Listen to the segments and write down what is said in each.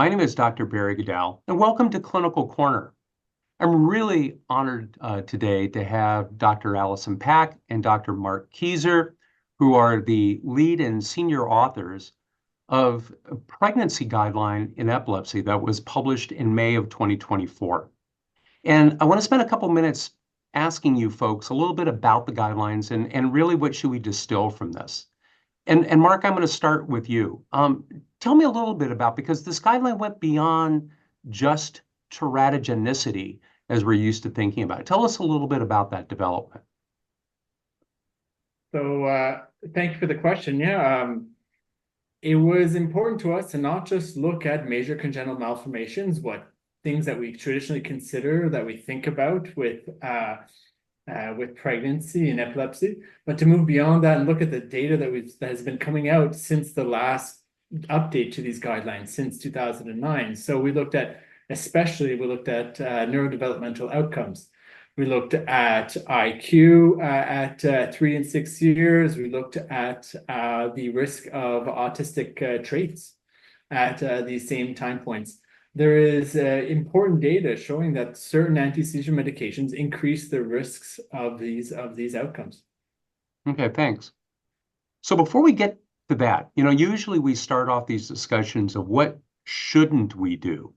My name is Dr. Barry Gidal, and welcome to Clinical Corner. I'm really honored today to have Dr. Alison and Dr. Mark Keezer, who are the lead and senior authors of a pregnancy guideline in epilepsy that was published in May of 2024. And I want to spend a couple minutes asking you folks a little bit about the guidelines and really what should we distill from this. And Mark, I'm going to start with you. Tell me a little bit about, because this guideline went beyond just teratogenicity as we're used to thinking about it. Tell us a little bit about that development. So thank you for the question. It was important to us to not just look at major congenital malformations, what things that we traditionally consider, that we think about with pregnancy and epilepsy, but to move beyond that and look at the data that has been coming out since the last update to these guidelines since 2009. So we looked at neurodevelopmental outcomes. We looked at IQ at 3 and 6 years. We looked at the risk of autistic traits at these same time points. There is important data showing that certain anti-seizure medications increase the risks of these outcomes. Okay, thanks. So before we get to that, usually we start off these discussions of what shouldn't we do.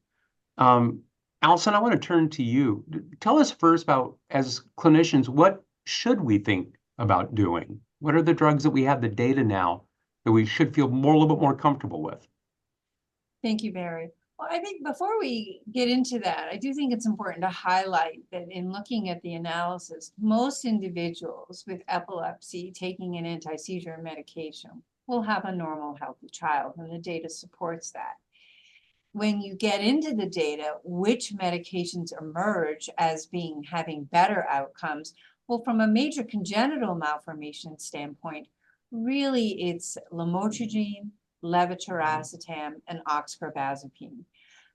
Alison, I want to turn to you. Tell us first about, as clinicians, what should we think about doing? What are the drugs that we have the data now that we should feel a little bit more comfortable with? Thank you, Barry. Well, I think before we get into that, I do think it's important to highlight that in looking at the analysis, most individuals with epilepsy taking an anti-seizure medication will have a normal, healthy child, and the data supports that. When you get into the data, which medications emerge as having better outcomes? Well, from a major congenital malformation standpoint, really it's lamotrigine, levetiracetam, and oxcarbazepine.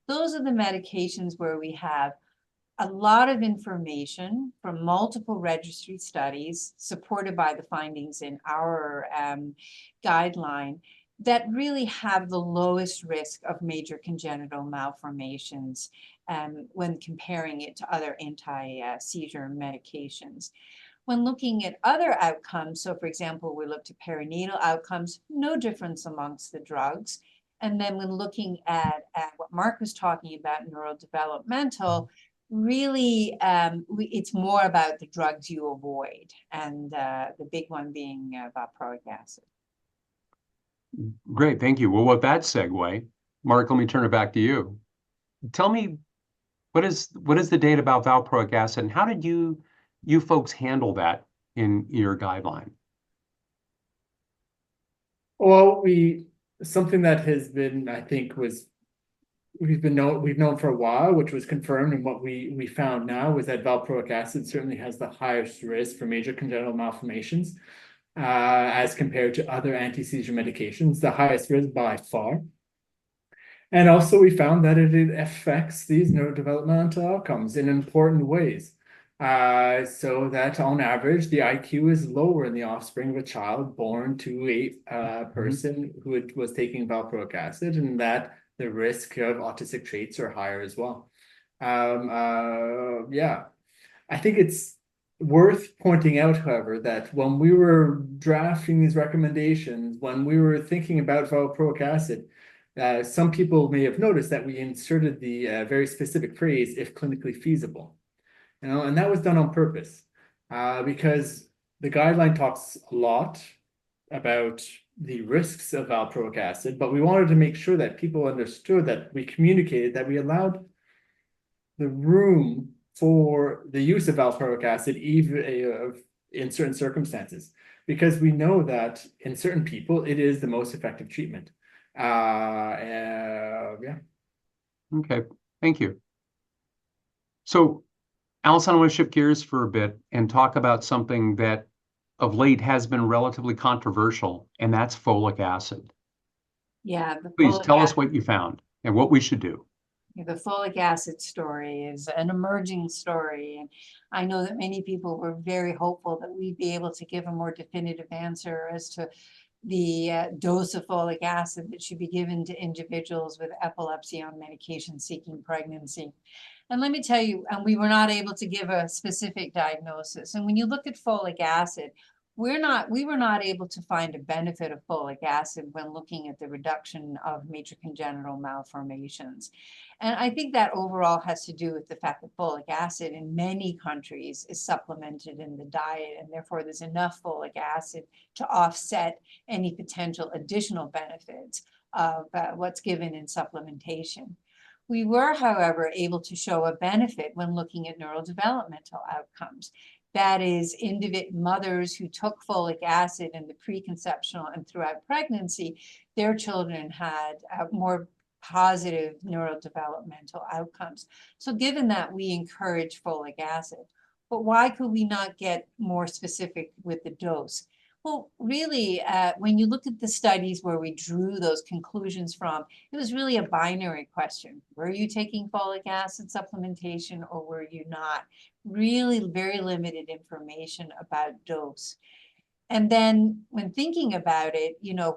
Those are the medications where we have a lot of information from multiple registry studies supported by the findings in our guideline that really have the lowest risk of major congenital malformations when comparing it to other anti-seizure medications. When looking at other outcomes, so for example, we looked at perinatal outcomes, no difference amongst the drugs. And then when looking at what Mark was talking about, neurodevelopmental, really it's more about the drugs you avoid, and the big one being valproic acid. Great, thank you. Well, with that segue, Mark, let me turn it back to you. Tell me, what is the data about valproic acid, and how did you folks handle that in your guideline? Well, something that has been, I think, we've known for a while, which was confirmed, and what we found now was that valproic acid certainly has the highest risk for major congenital malformations as compared to other anti-seizure medications, the highest risk by far. And also we found that it affects these neurodevelopmental outcomes in important ways. So that on average, the IQ is lower in the offspring of a child born to a person who was taking valproic acid, and that the risk of autistic traits are higher as well. I think it's worth pointing out, however, that when we were drafting these recommendations, when we were thinking about valproic acid, some people may have noticed that we inserted the very specific phrase, if clinically feasible. And that was done on purpose because the guideline talks a lot about the risks of valproic acid, but we wanted to make sure that people understood, that we communicated, that we allowed the room for the use of valproic acid even in certain circumstances, because we know that in certain people it is the most effective treatment. Okay, thank you. So Alison, I want to shift gears for a bit and talk about something that of late has been relatively controversial, and that's folic acid. Yeah. Please tell us what you found and what we should do. The folic acid story is an emerging story, and I know that many people were very hopeful that we'd be able to give a more definitive answer as to the dose of folic acid that should be given to individuals with epilepsy on medication seeking pregnancy. And let me tell you, we were not able to give a specific diagnosis. And when you look at folic acid, we were not able to find a benefit of folic acid when looking at the reduction of major congenital malformations. And I think that overall has to do with the fact that folic acid in many countries is supplemented in the diet, and therefore there's enough folic acid to offset any potential additional benefits of what's given in supplementation. We were, however, able to show a benefit when looking at neurodevelopmental outcomes. That is, mothers who took folic acid in the preconceptional and throughout pregnancy, their children had more positive neurodevelopmental outcomes. So given that, we encourage folic acid. But why could we not get more specific with the dose? Well, really, when you look at the studies where we drew those conclusions from, it was really a binary question. Were you taking folic acid supplementation or were you not? Really very limited information about dose. And then when thinking about it,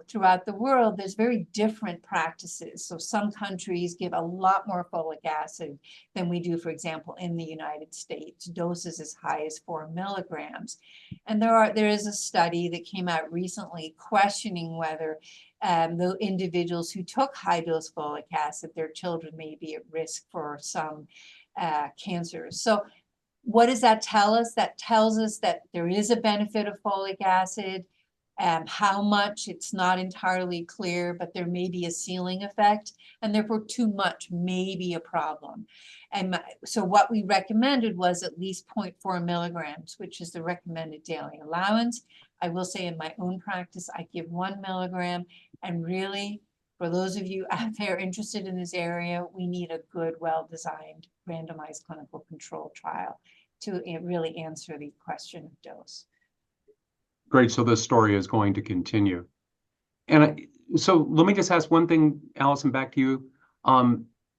throughout the world, there's very different practices. So some countries give a lot more folic acid than we do, for example, in the United States, doses as high as 4 milligrams. And there is a study that came out recently questioning whether the individuals who took high dose folic acid, their children may be at risk for some cancers. So what does that tell us? That tells us that there is a benefit of folic acid. How much, it's not entirely clear, but there may be a ceiling effect, and therefore too much may be a problem. And so what we recommended was at least 0.4 milligrams, which is the recommended daily allowance. I will say in my own practice, I give 1 milligram, and really, for those of you out there interested in this area, we need a good, well-designed, randomized clinical control trial to really answer the question of dose. Great. So this story is going to continue. And so let me just ask one thing, Alison, back to you.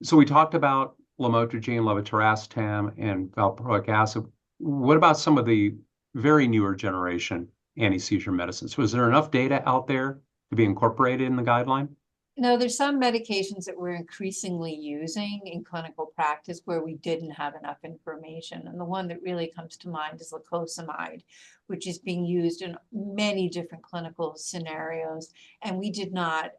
So we talked about lamotrigine, levetiracetam, and valproic acid. What about some of the very newer generation anti-seizure medicines? Was there enough data out there to be incorporated in the guideline? No, there's some medications that we're increasingly using in clinical practice where we didn't have enough information. And the one that really comes to mind is lacosamide, which is being used in many different clinical scenarios. And we did not,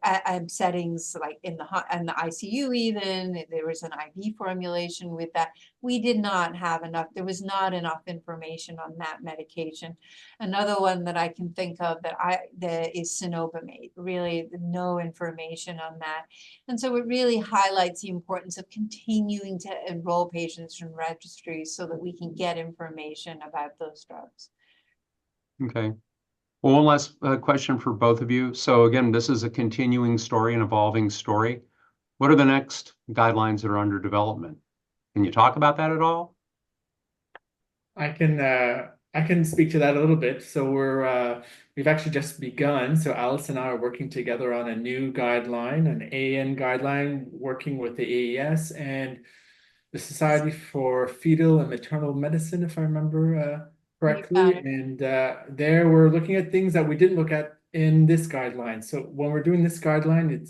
settings like in the ICU even, there was an IV formulation with that. We did not have enough, there was not enough information on that medication. Another one that I can think of that is cenobamate, really no information on that. And so it really highlights the importance of continuing to enroll patients in registries so that we can get information about those drugs. Okay. Well, one last question for both of you. So again, this is a continuing story, an evolving story. What are the next guidelines that are under development? Can you talk about that at all? I can speak to that a little bit. So we've actually just begun. So Alison and I are working together on a new guideline, an AN guideline, working with the AES and the Society for Fetal and Maternal Medicine, if I remember correctly. And there we're looking at things that we didn't look at in this guideline. So when we're doing this guideline,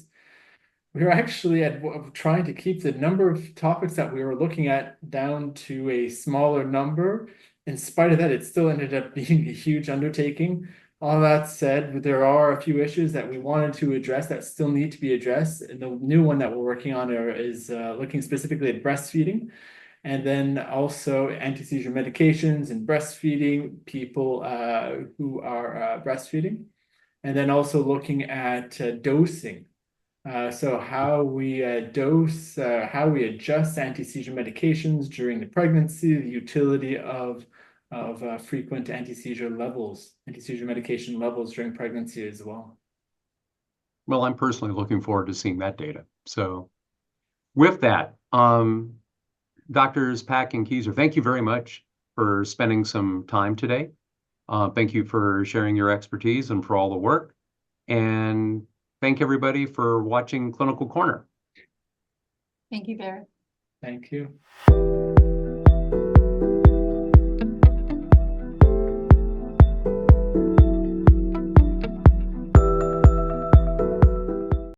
we're actually trying to keep the number of topics that we were looking at down to a smaller number. In spite of that, it still ended up being a huge undertaking. All that said, there are a few issues that we wanted to address that still need to be addressed. And the new one that we're working on is looking specifically at breastfeeding, and then also anti-seizure medications and breastfeeding, people who are breastfeeding, and then also looking at dosing. So how we dose, how we adjust anti-seizure medications during the pregnancy, the utility of frequent anti-seizure medication levels during pregnancy as well. Well, I'm personally looking forward to seeing that data. So with that, Doctors Pak and Keezer, thank you very much for spending some time today. Thank you for sharing your expertise and for all the work. And thank everybody for watching Clinical Corner. Thank you, Barry. Thank you.